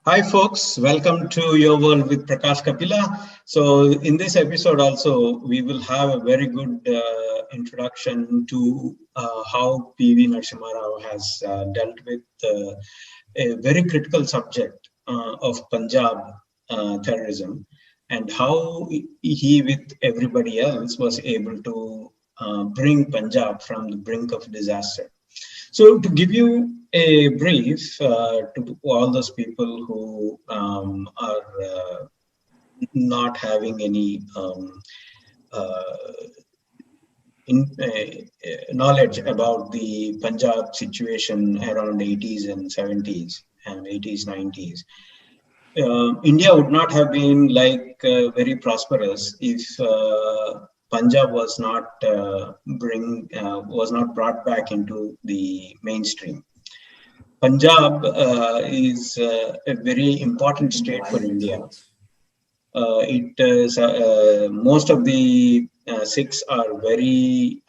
Hi, folks. Welcome to Your World with Prakash Kapila. So, in this episode, also, we will have a very good introduction to how P.V. Narasimha Rao has dealt with a very critical subject of Punjab terrorism and how he, with everybody else, was able to bring Punjab from the brink of disaster. So, to give you a brief to all those people who are not having any knowledge about the Punjab situation around 80s and 70s and 80s, 90s. India would not have been very prosperous if Punjab was not brought back into the mainstream. Punjab is a very important state for India. It is most of the Sikhs are very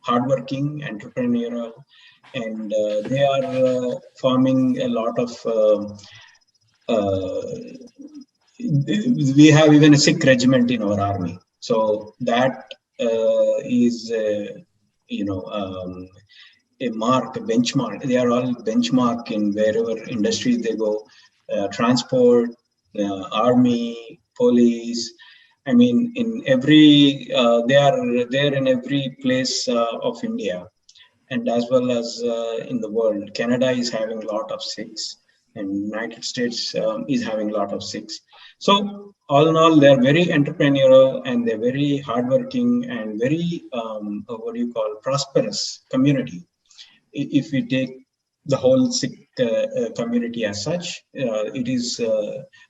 hardworking, entrepreneurial, and they are forming a lot of. We have even a Sikh regiment in our army, so that is a mark, a benchmark. They are all benchmark in wherever industries they go, transport, army, police. I mean, in every they are there in every place of India, and as well as in the world. Canada is having a lot of Sikhs, and United States is having a lot of Sikhs. So all in all, they're very entrepreneurial and they're very hardworking and very prosperous community. If we take the whole Sikh community as such, it is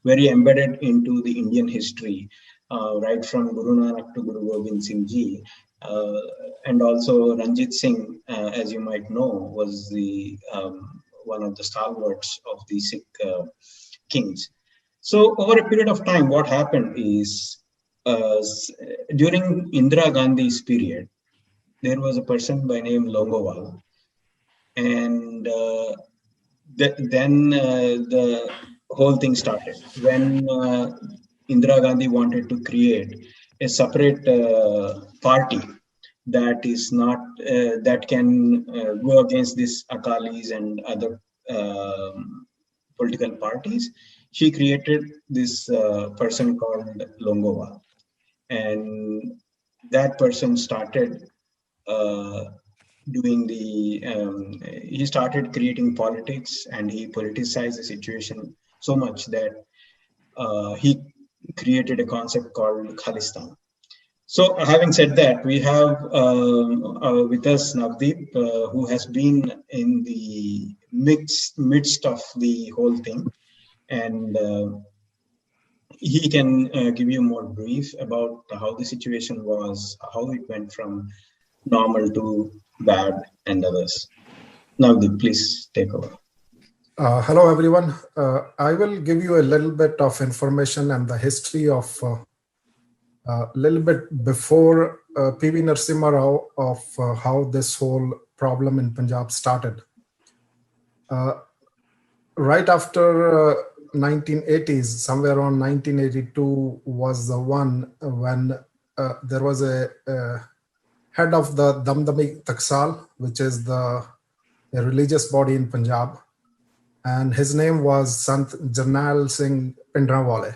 very embedded into the Indian history, right from Guru Nanak to Guru Gobind Singh Ji. And also Ranjit Singh, as you might know, was the one of the stalwarts of the Sikh kings. So over a period of time, what happened is during Indira Gandhi's period, there was a person by name Longowal, and then the whole thing started when Indira Gandhi wanted to create a separate party that is not that can go against these Akalis and other political parties. She created this person called Longowal, and that person started he started creating politics, and he politicized the situation so much that he created a concept called Khalistan. So having said that, we have with us Navdeep, who has been in the midst of the whole thing, and he can give you more brief about how the situation was, how it went from normal to bad and others. Navdeep, please take over. Hello, everyone. I will give you a little bit of information and the history of a little bit before P.V. Narasimha Rao of how this whole problem in Punjab started. Right after 1980s, somewhere around 1982 was the one when there was a head of the Damdami Taksal, which is a religious body in Punjab, and his name was Sant Jarnail Singh Pindrawale.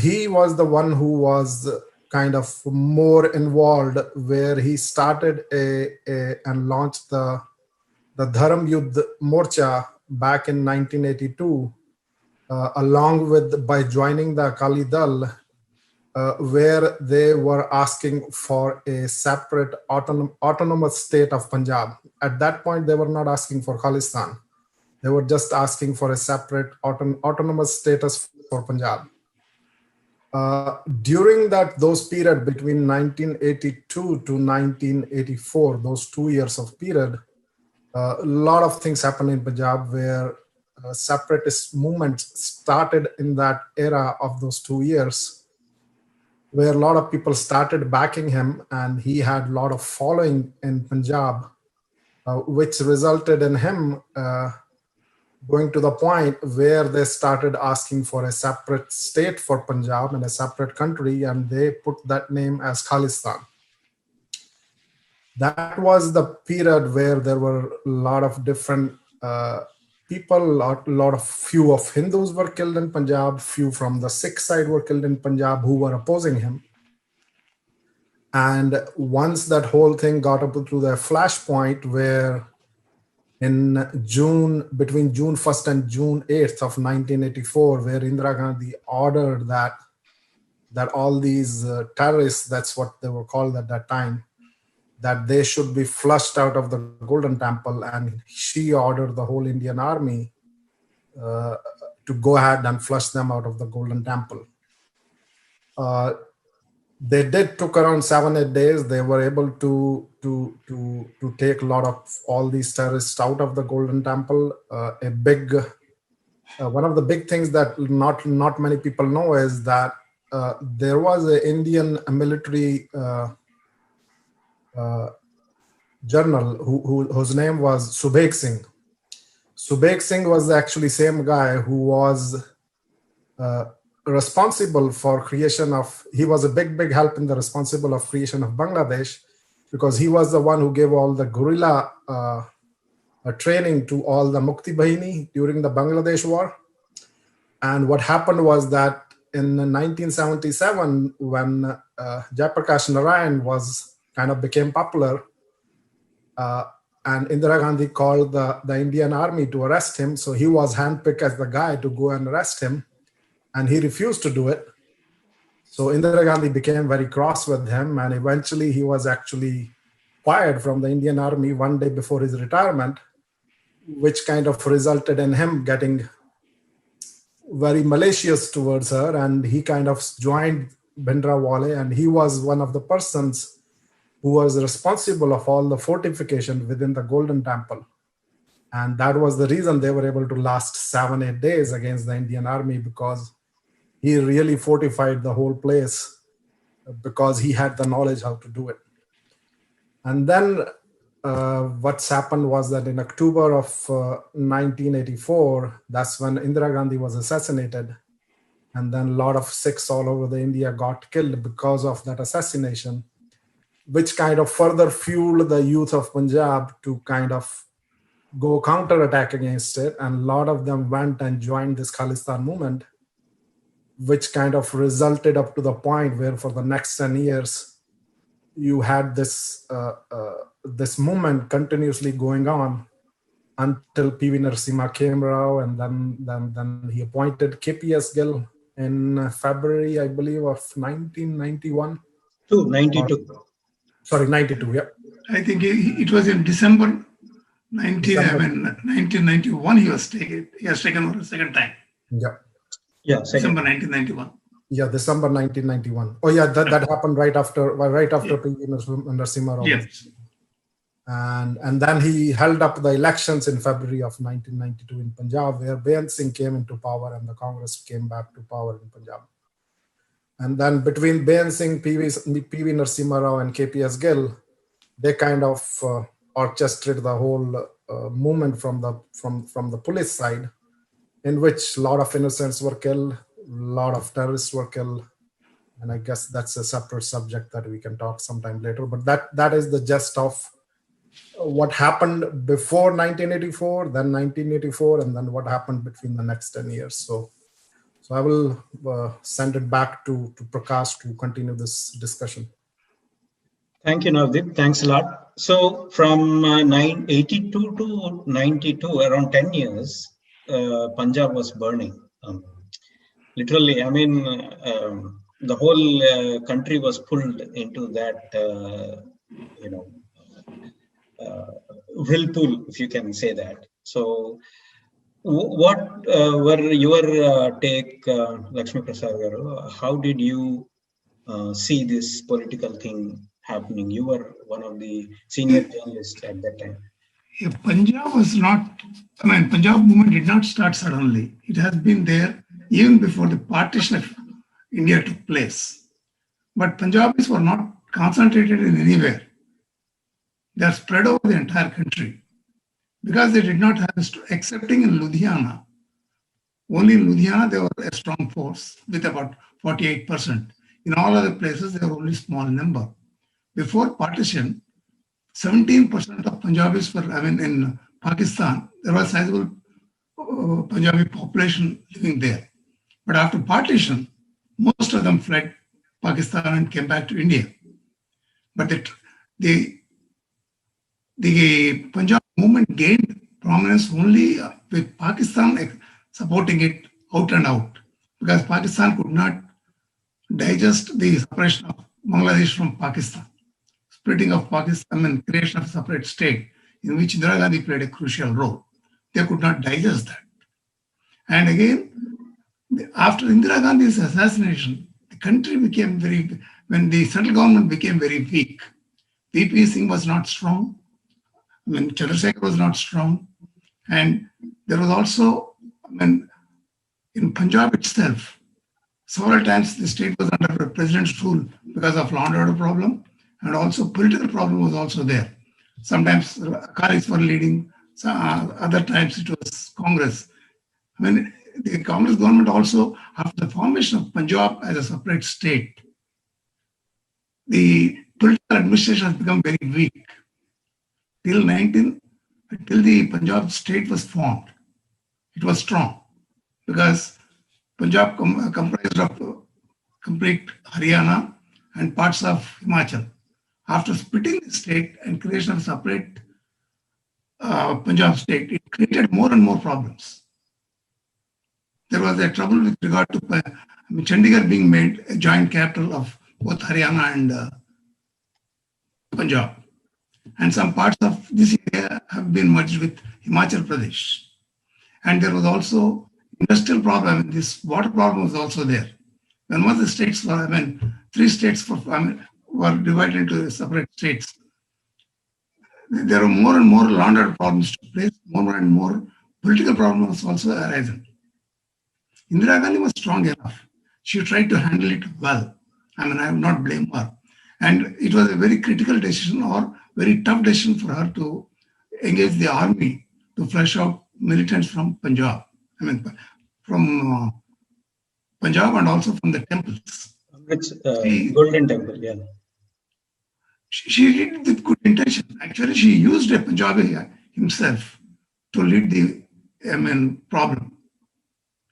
He was the one who was kind of more involved, where he started and launched the Dharam Yudh Morcha back in 1982, along with by joining the Akali Dal, where they were asking for a separate autonomous state of Punjab. At that point, they were not asking for Khalistan. They were just asking for a separate autonomous status for Punjab. During those period between 1982 to 1984, those 2 years of period, a lot of things happened in Punjab where separatist movements started in that era of those 2 years, where a lot of people started backing him, and he had a lot of following in Punjab, which resulted in him going to the point where they started asking for a separate state for Punjab and a separate country, and they put that name as Khalistan. That was the period where there were a lot of different people, few of Hindus were killed in Punjab, few from the Sikh side were killed in Punjab who were opposing him. And once that whole thing got up to the flashpoint where in June, between June 1st and June 8th of 1984, where Indira Gandhi ordered that all these terrorists, that's what they were called at that time, that they should be flushed out of the Golden Temple, and she ordered the whole Indian army to go ahead and flush them out of the Golden Temple. They took around 7-8 days. They were able to take a lot of all these terrorists out of the Golden Temple. One of the big things that not many people know is that there was an Indian military general whose name was Subheg Singh. Subheg Singh was actually same guy who was responsible for creation of, he was a big help in the responsible of creation of Bangladesh, because he was the one who gave all the guerrilla training to all the Mukti Bahini during the Bangladesh war. And what happened was that in 1977, when Jayaprakash Narayan became popular, and Indira Gandhi called the Indian army to arrest him. So he was handpicked as the guy to go and arrest him, and he refused to do it. So Indira Gandhi became very cross with him, and eventually he was actually fired from the Indian army one day before his retirement, which kind of resulted in him getting very malicious towards her, and he kind of joined Bhindranwale, and he was one of the persons who was responsible of all the fortification within the Golden Temple. And that was the reason they were able to last 7-8 days against the Indian army, because he really fortified the whole place, because he had the knowledge how to do it. And then what's happened was that in October of 1984, that's when Indira Gandhi was assassinated. And then a lot of Sikhs all over the India got killed because of that assassination, which kind of further fueled the youth of Punjab to kind of go counterattack against it. And a lot of them went and joined this Khalistan movement, which kind of resulted up to the point where for the next 10 years, you had this movement continuously going on until P.V.Narasimha came Rao, and then he appointed KPS Gill in February, I believe, of 1991. 92. Sorry, 92, yeah. I think it was in December 1991 he has taken over the second time. Yeah. Yeah, December 1991. Yeah, December 1991. Oh yeah, that happened right after P.V.Narasimha Rao. Yes. And then he held up the elections in February of 1992 in Punjab, where Beant Singh came into power and the Congress came back to power in Punjab. And then between Beant Singh, P.V.Narasimha Rao and KPS Gill, they kind of orchestrated the whole movement from the police side, in which a lot of innocents were killed, a lot of terrorists were killed. And I guess that's a separate subject that we can talk sometime later. But that is the gist of what happened before 1984, then 1984, and then what happened between the next 10 years. So I will send it back to Prakash to continue this discussion. Thank you, Navdeep. Thanks a lot. So from 1982 to 92, around 10 years, Punjab was burning. Literally, I mean, the whole country was pulled into that, whirlpool, if you can say that. So what were your take, Lakshmi Prasad Garu? How did you see this political thing happening? You were one of the senior journalists at that time. Yeah, Punjab movement did not start suddenly. It has been there even before the partition of India took place. But Punjabis were not concentrated in anywhere. They are spread over the entire country. because they did not have, excepting in Ludhiana, only in Ludhiana they were a strong force with about 48%. In all other places, they were only small number. Before partition, 17% of Punjabis were, in Pakistan, there was a sizable Punjabi population living there. But after partition, most of them fled Pakistan and came back to India. But the Punjab movement gained prominence only with Pakistan supporting it out and out, because Pakistan could not digest the separation of Bangladesh from Pakistan, splitting of Pakistan, creation of a separate state in which Indira Gandhi played a crucial role. They could not digest that. And again, after Indira Gandhi's assassination, the country became when the central government became very weak. V.P. Singh was not strong. Chandrasekhar was not strong. And there was also, in Punjab itself, several times the state was under the president's rule because of law and order problem, and also political problem was also there. Sometimes Akalis were leading, other times it was Congress. The Congress government also, after the formation of Punjab as a separate state, the political administration has become very weak. Till the Punjab state was formed, it was strong, because Punjab comprised of complete Haryana and parts of Himachal. After splitting the state and creation of a separate Punjab state, it created more and more problems. There was a trouble with regard to Chandigarh being made a joint capital of both Haryana and Punjab. And some parts of this area have been merged with Himachal Pradesh. And there was also industrial problem. This water problem was also there. When one of the states were, three states were divided into separate states, there were more and more law and order problems to place, more and more political problems also arisen. Indira Gandhi was strong enough. She tried to handle it well. I have not blamed her. And it was a very critical decision or very tough decision for her to engage the army to flush out militants from Punjab. From Punjab and also from the temples. It's Golden Temple, yeah. She did it with good intention. Actually, she used a Punjabi himself to lead the problem.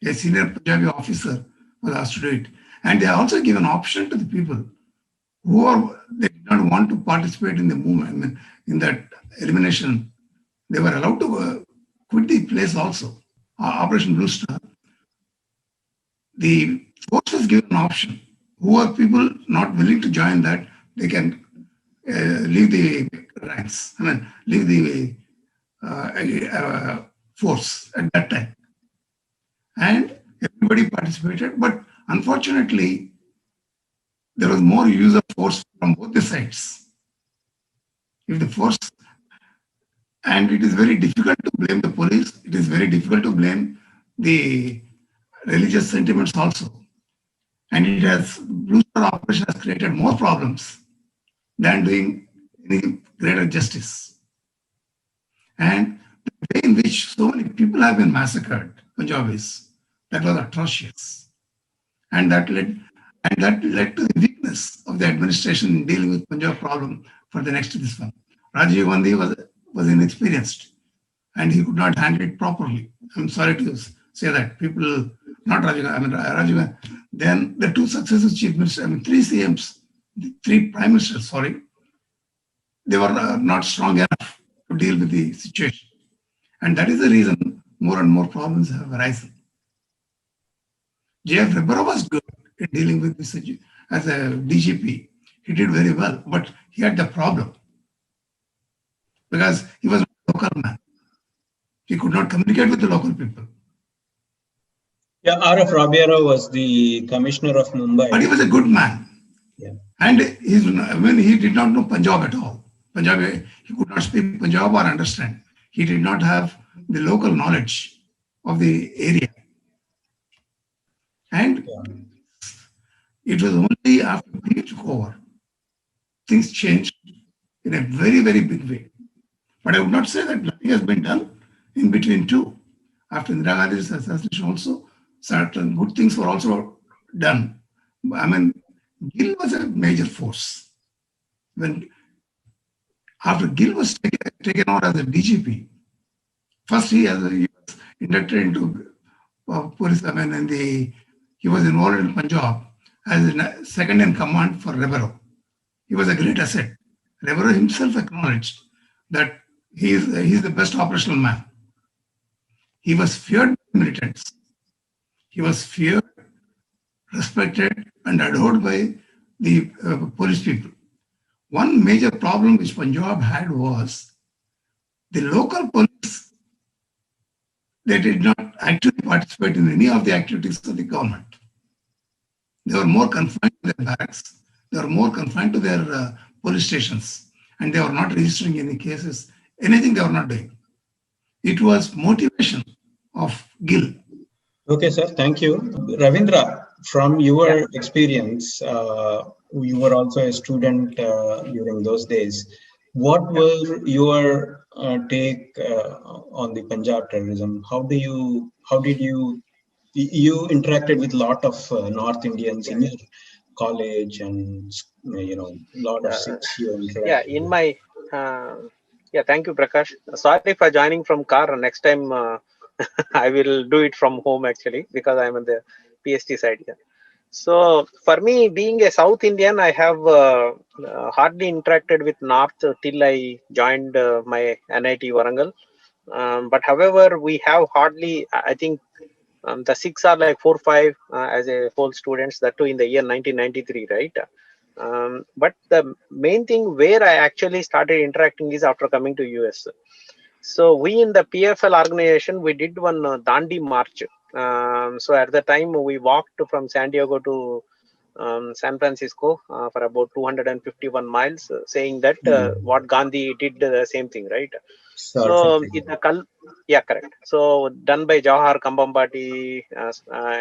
A senior Punjabi officer was asked to do it. And they also give an option to the people who they did not want to participate in the movement, in that elimination. They were allowed to quit the place also. Operation Blue Star. The force was given an option. Who are people not willing to join that, they can leave the ranks. Leave the force at that time. And everybody participated, but unfortunately, there was more use of force from both the sides. If the force, and it is very difficult to blame the police, it is very difficult to blame the religious sentiments also. And it has, Blue Star operation has created more problems than doing any greater justice. And the way in which so many people have been massacred, Punjabis, that was atrocious. And that led to the weakness of the administration in dealing with Punjab problem for the next to this one. Rajiv Gandhi was inexperienced and he could not handle it properly. I'm sorry to say that. People, not Rajiv Gandhi, then the two successive chief ministers, three CMs, three prime ministers, they were not strong enough to deal with the situation. And that is the reason more and more problems have arisen. J.F. Rebara was good in dealing with this as a DGP. He did very well, but he had the problem because he was a local man. He could not communicate with the local people. Yeah, R.F. Rabiera was the commissioner of Mumbai. But he was a good man. Yeah. And he did not know Punjab at all. Punjabi, he could not speak Punjab or understand. He did not have the local knowledge of the area. And it was only after he took over, things changed in a very, very big way. But I would not say that nothing has been done in between too. After Indira Gandhi's assassination also, certain good things were also done. I mean, Gill was a major force. When after Gill was taken out as a DGP, first he was inducted into police. I mean, he was involved in Punjab as a second in command for Rebero. He was a great asset. Rebero himself acknowledged that he is the best operational man. He was feared by militants. He was feared, respected, and adored by the police people. One major problem which Punjab had was the local police. They did not actually participate in any of the activities of the government. They were more confined to their barracks. They were more confined to their police stations, and they were not registering any cases. Anything they were not doing. It was motivation of Gill. Okay, sir. Thank you. Ravindra, from your experience, you were also a student during those days. What were your take on the Punjab terrorism? How did you interacted with a lot of North Indians in your college, and lot of Sikhs you interacted in with? my thank you, Prakash. Sorry for joining from car. Next time I will do it from home actually, because I'm on the PST side here. So for me, being a South Indian, I have hardly interacted with North till I joined my NIT Warangal. But however, we have hardly, I think the Sikhs are like 4-5 as a whole students, that too in the year 1993, right? But the main thing where I actually started interacting is after coming to US. So we in the PFL organization, we did one Dandi march. So at the time we walked from San Diego to San Francisco for about 251 miles, saying that what Gandhi did the same thing, right? So in the correct. So done by Jawahar Kambambati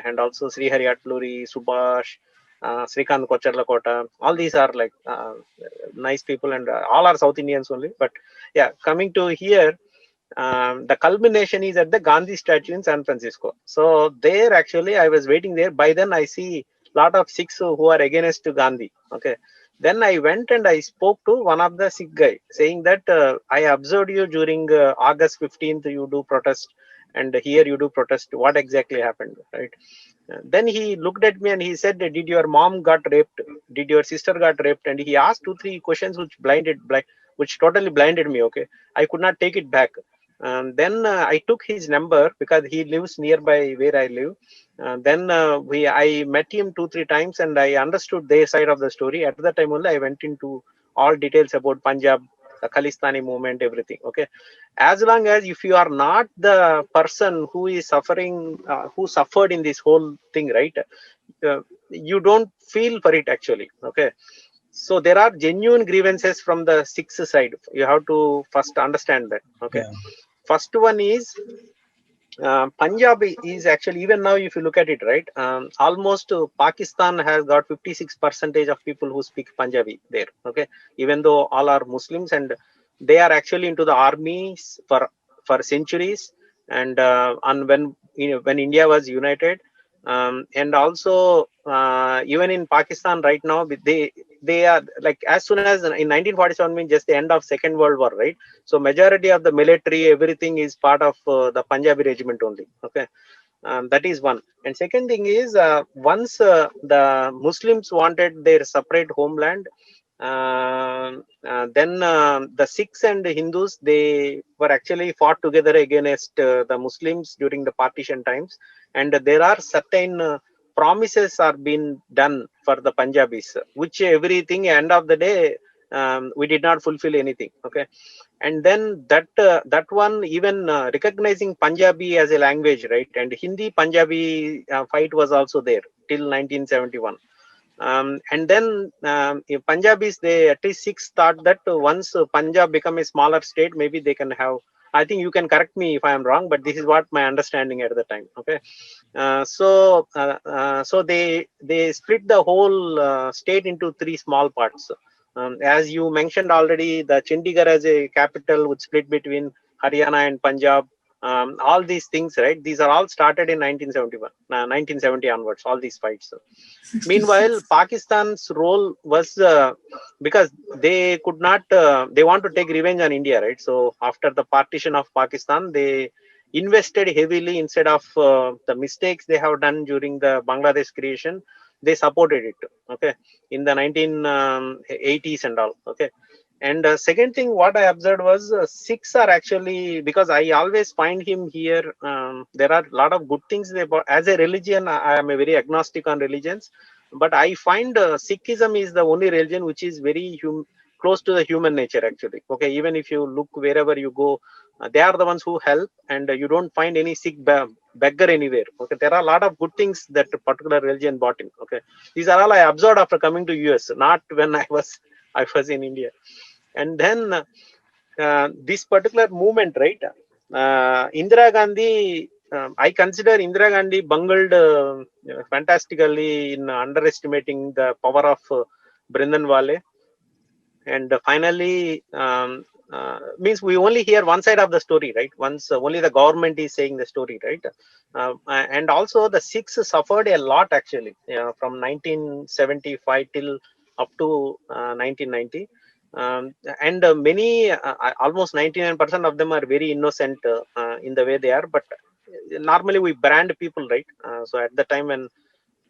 and also Sri Hari Atluri, Subhash, Srikant Kocharlakota. All these are like nice people, and all are South Indians only. But yeah, coming to here, the culmination is at the Gandhi statue in San Francisco. So there actually I was waiting there. By then I see a lot of Sikhs who are against Gandhi. Okay. Then I went and I spoke to one of the Sikh guy, saying that I observed you during August 15th, you do protest, and here you do protest. What exactly happened, right? Then he looked at me and he said, did your mom got raped? Did your sister got raped? And he asked 2-3 questions which totally blinded me. Okay. I could not take it back. Then I took his number because he lives nearby where I live. Then I met him 2-3 times and I understood their side of the story. At that time only I went into all details about Punjab, the Khalistani movement, everything. Okay. As long as if you are not the person who is suffering, who suffered in this whole thing, right? You don't feel for it actually. Okay. So there are genuine grievances from the Sikhs side. You have to first understand that. Okay. Yeah. First one is Punjab is actually, even now if you look at it, right, almost Pakistan has got 56% of people who speak Punjabi there. Okay, even though all are Muslims, and they are actually into the armies for centuries, and when India was united, and also even in Pakistan right now, they are like, as soon as in 1947 means just the end of Second World War, right? So majority of the military, everything is part of the Punjabi regiment only. Okay. That is one. And second thing is, once the Muslims wanted their separate homeland, then the Sikhs and the Hindus, they were actually fought together against the Muslims during the partition times. And there are certain promises are being done for the Punjabis, which everything end of the day, we did not fulfill anything. Okay. And then that one, even recognizing Punjabi as a language, right? And Hindi Punjabi fight was also there till 1971. And then Punjabis, they at least Sikhs thought that once Punjab become a smaller state, maybe they can have, I think you can correct me if I am wrong, but this is what my understanding at the time. Okay. So they split the whole state into 3 small parts. As you mentioned already, the Chandigarh as a capital would split between Haryana and Punjab. All these things, right? These are all started in 1971, 1970 onwards, all these fights. 66. Meanwhile, Pakistan's role was because they could not, they want to take revenge on India, right? So after the partition of Pakistan, they invested heavily instead of the mistakes they have done during the Bangladesh creation. They supported it, okay, in the 1980s and all, okay. And second thing, what I observed was Sikhs are actually, because I always find him here, there are a lot of good things as a religion. I am a very agnostic on religions, but I find Sikhism is the only religion which is very close to the human nature actually. Okay, even if you look wherever you go, they are the ones who help, and you don't find any Sikh beggar anywhere. Okay, there are a lot of good things that a particular religion brought in. Okay, these are all I observed after coming to US, not when I was in India. And then this particular movement, right? Indira Gandhi, I consider Indira Gandhi bungled fantastically in underestimating the power of Brindanwale. And finally, means we only hear one side of the story, right? Once only the government is saying the story, right? And also the Sikhs suffered a lot actually from 1975 till up to 1990. And many, almost 99% of them are very innocent in the way they are. But normally we brand people, right? So at the time when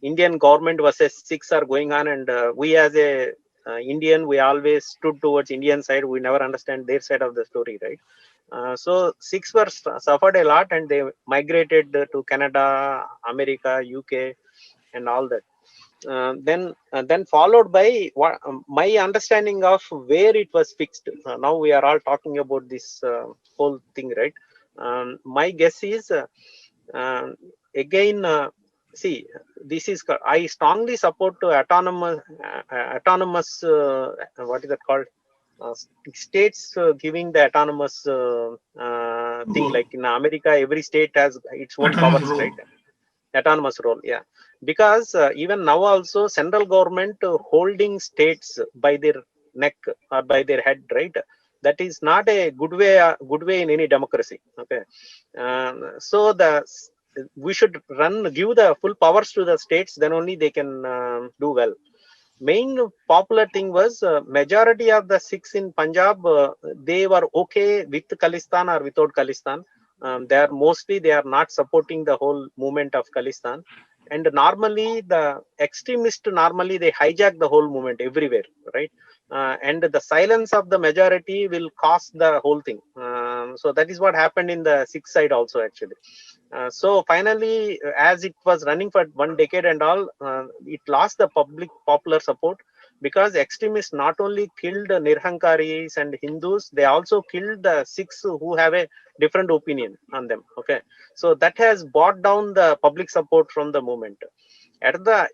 Indian government versus Sikhs are going on, and we as a Indian, we always stood towards Indian side. We never understand their side of the story, right? So Sikhs were suffered a lot, and they migrated to Canada, America, UK, and all that. Then followed by what my understanding of where it was fixed. Now we are all talking about this whole thing, right? My guess is again. See, this is, I strongly support to autonomous what is that called, states giving the autonomous thing. Like in America, every state has its own powers, right? Autonomous role, yeah. Because even now also central government holding states by their neck or by their head, right? That is not a good way in any democracy. Okay, so we should give the full powers to the states, then only they can do well. Main popular thing was majority of the Sikhs in Punjab, they were okay with Khalistan or without Khalistan. They are not supporting the whole movement of Khalistan. And normally the extremists, normally they hijack the whole movement everywhere, right? And the silence of the majority will cost the whole thing. So that is what happened in the Sikh side also actually. So finally, as it was running for 1 decade and all, it lost the popular support, because extremists not only killed Nirhankaris and Hindus, they also killed the Sikhs who have a different opinion on them. Okay, so that has brought down the public support from the movement.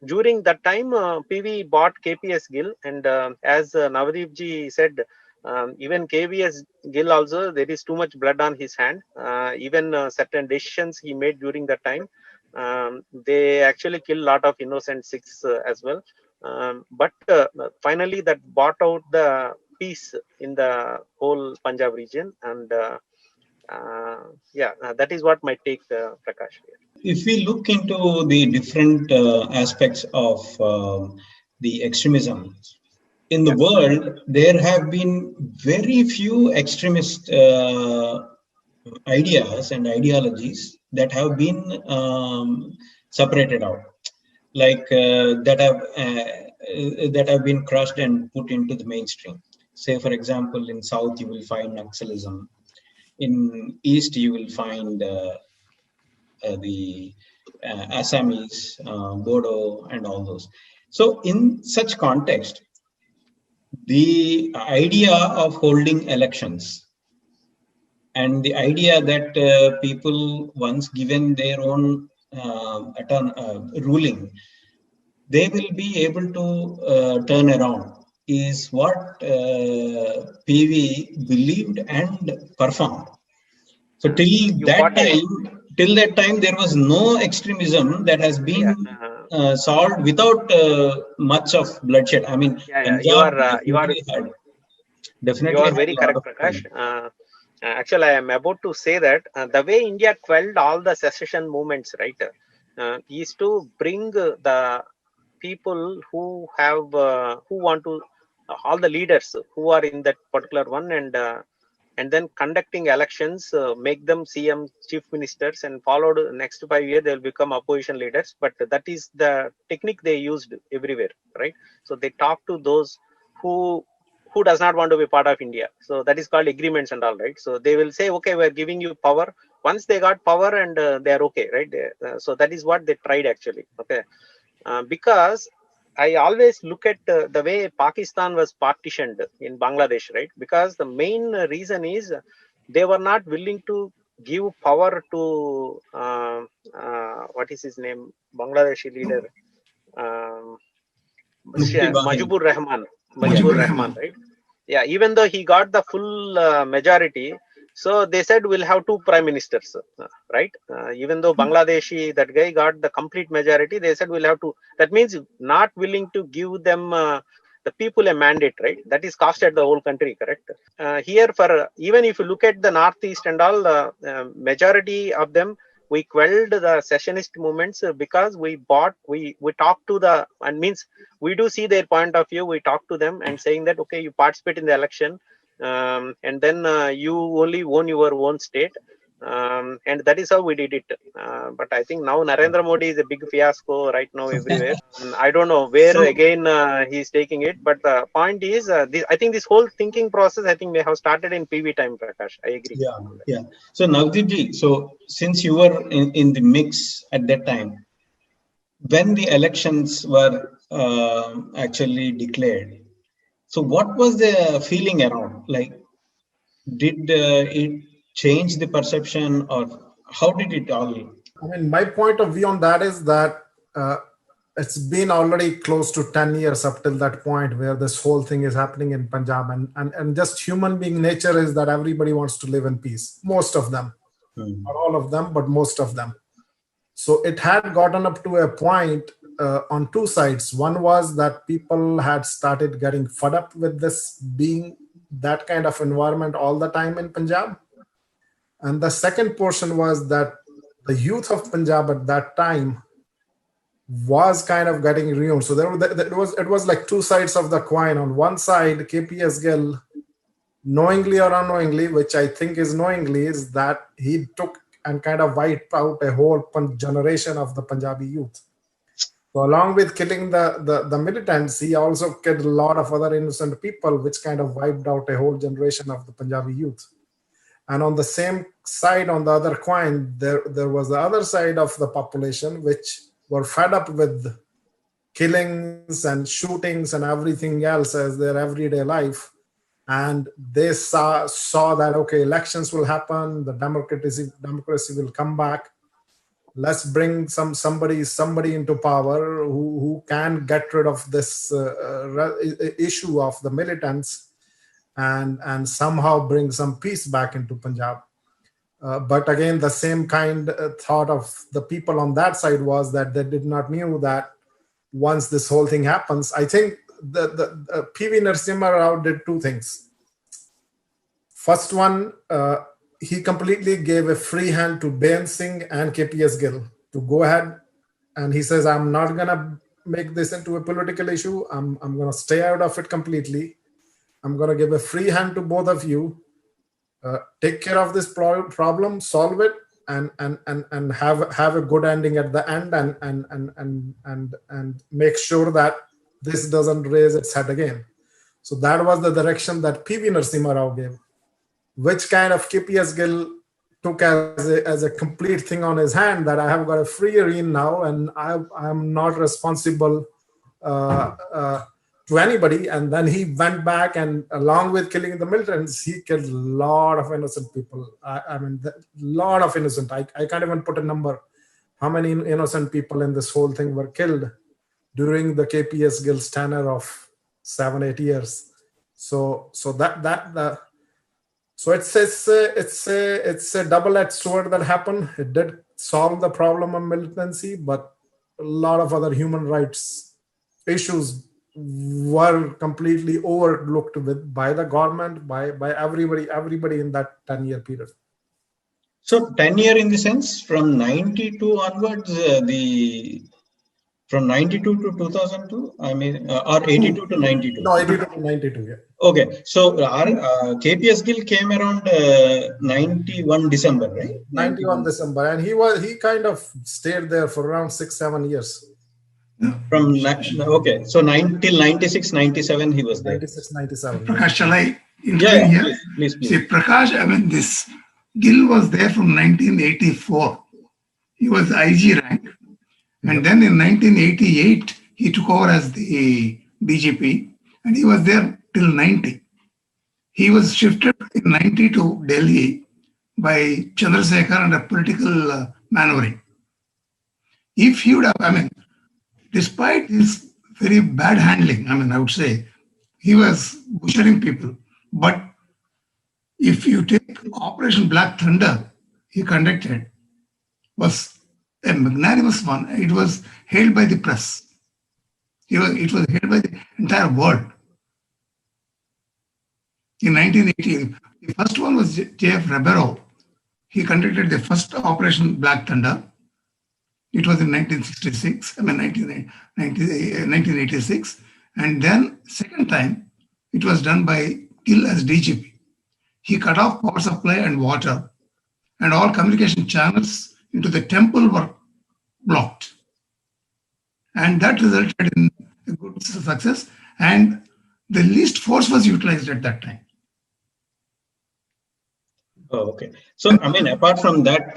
During that time, PV bought KPS Gill, and as Navdeep ji said, even KVS Gill also, there is too much blood on his hand. Even certain decisions he made during that time, they actually killed a lot of innocent Sikhs as well. But finally, that brought out the peace in the whole Punjab region, and that is what my take, Prakash. If we look into the different aspects of the extremism in the world, there have been very few extremist ideas and ideologies that have been separated out, like that have been crushed and put into the mainstream. Say, for example, in South you will find Naxalism. In East you will find the Assamese, Bodo, and all those. So in such context, the idea of holding elections and the idea that people, once given their own ruling, they will be able to turn around, is what PV believed and performed. So till that time, there was no extremism that has been solved without much of bloodshed. I mean, Yeah, Punjab you are definitely had very a lot correct, of Prakash. Actually, I am about to say that the way India quelled all the secession movements, right, is to bring the people who have who want to all the leaders who are in that particular one, and then conducting elections, make them CM, chief ministers, and followed next 5 years they will become opposition leaders. But that is the technique they used everywhere, right? So they talk to those who does not want to be part of India. So that is called agreements and all, right? So they will say, okay, we're giving you power. Once they got power, and they are okay, right? So that is what they tried actually. Okay, because I always look at the way Pakistan was partitioned in Bangladesh, right? Because the main reason is they were not willing to give power to what is his name, Bangladeshi leader, um, Mufti Bahim. Mujibur Rahman, right? Yeah, even though he got the full majority, so they said we'll have two prime ministers, right? Even though Bangladeshi, that guy got the complete majority, they said we'll have two. That means not willing to give them the people a mandate, right? That is costed the whole country, correct? Here, for even if you look at the Northeast and all, majority of them, we quelled the secessionist movements because we talked to the, and means we do see their point of view. We talk to them and saying that, okay, you participate in the election, and then you only own your own state, and that is how we did it. But I think now Narendra Modi is a big fiasco right now everywhere. I don't know where again he's taking it, but the point is, I think this whole thinking process, I think may have started in PV time, Prakash. I agree. Yeah. So Navdeep, so since you were in the mix at that time, when the elections were actually declared, so what was the feeling around? Like, did it change the perception, or how did it all? I mean, my point of view on that is that it's been already close to 10 years up till that point where this whole thing is happening in Punjab, and just human being nature is that everybody wants to live in peace. Most of them, not all of them, but most of them. So it had gotten up to a point on two sides. One was that people had started getting fed up with this being that kind of environment all the time in Punjab. And the second portion was that the youth of Punjab at that time was kind of getting ruined. So it was like two sides of the coin. On one side, KPS Gill, knowingly or unknowingly, which I think is knowingly, is that he took and kind of wiped out a whole generation of the Punjabi youth. So along with killing the militants, he also killed a lot of other innocent people, which kind of wiped out a whole generation of the Punjabi youth. And on the same side, on the other coin, there was the other side of the population, which were fed up with killings and shootings and everything else as their everyday life. And they saw that, okay, elections will happen, the democracy will come back. Let's bring somebody into power who can get rid of this issue of the militants and somehow bring some peace back into Punjab. But again, the same kind thought of the people on that side was that they did not knew that once this whole thing happens, I think the P.V.Narasimha Rao did two things. First one, he completely gave a free hand to Bain Singh and KPS Gill to go ahead, and he says, I'm not going to make this into a political issue. I'm going to stay out of it completely. I'm going to give a free hand to both of you. Take care of this problem, solve it, and have a good ending at the end, and make sure that this doesn't raise its head again. So that was the direction that P.V.Narasimha Rao gave, which kind of KPS Gill took as a complete thing on his hand, that I have got a free rein now and I'm not responsible to anybody. And then he went back, and along with killing the militants, he killed a lot of innocent people. I mean, a lot of innocent. I can't even put a number how many innocent people in this whole thing were killed during the KPS Gill's tenure of 7-8 years. So it's a double-edged sword that happened. It did solve the problem of militancy, but a lot of other human rights issues were completely overlooked by the government, by everybody in that 10-year period. So 10-year in the sense from 92 onwards, from 92 to 2002, I mean, or 82 to 92. No, 82 to 92. Yeah. Okay, so our KPS Gill came around 91 December, right? 91 December, and he kind of stayed there for around 6-7 years. From okay, so till 96, 97 he was there. 96, 97. Prakash, shall I intervene Yeah, here? please. See, Prakash, I mean, this Gill was there from 1984. He was IG rank. And then in 1988, he took over as the DGP, and he was there till 90. He was shifted in 90 to Delhi by Chandrasekhar under political maneuvering. If he would have, I mean, despite his very bad handling, I mean, I would say, he was butchering people. But if you take Operation Black Thunder, he conducted, was a magnanimous one. It was hailed by the press. It was hailed by the entire world. In 1980, the first one was J.F. Ribeiro. He conducted the first Operation Black Thunder. It was in 1966, I mean 1986. And then second time, it was done by Gill as DGP. He cut off power supply and water, and all communication channels into the temple were blocked. And that resulted in a good success, and the least force was utilized at that time. Oh, okay. So, I mean, apart from that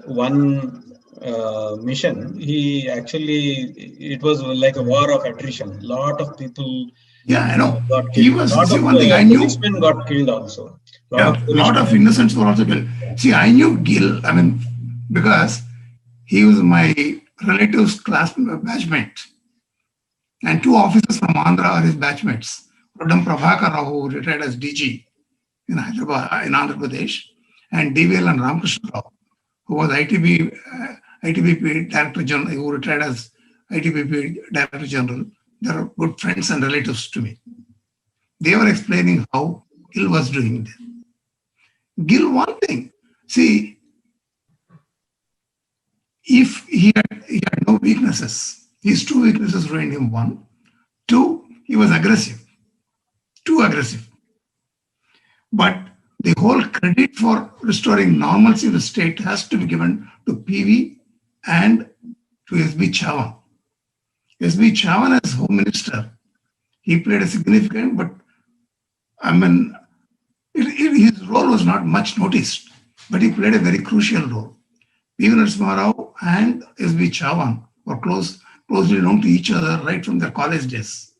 one mission, he actually, it was like a war of attrition. A lot of people I know. got killed. He was, a lot see, of one thing I knew. policemen got killed also. A lot of innocents were also killed. See, I knew Gill, I mean, because he was my relative's batchmate. And two officers from Andhra are his batchmates. Rodam Prabhakar Rao, who retired as DG in Hyderabad, in Andhra Pradesh, and DVL and Ramakrishna Rao, who was ITBP Director General, who retired as ITBP Director General. They are good friends and relatives to me. They were explaining how Gill was doing there. Gill, one thing, see, if he had no weaknesses, his two weaknesses ruined him. One. Two, he was aggressive, too aggressive. But the whole credit for restoring normalcy in the state has to be given to PV and to S.B. Chavan. S.B. Chavan as Home Minister, he played a significant, but I mean, his role was not much noticed, but he played a very crucial role. P.V.Narasimha Rao and S.B. Chavan were closely known to each other right from their college days.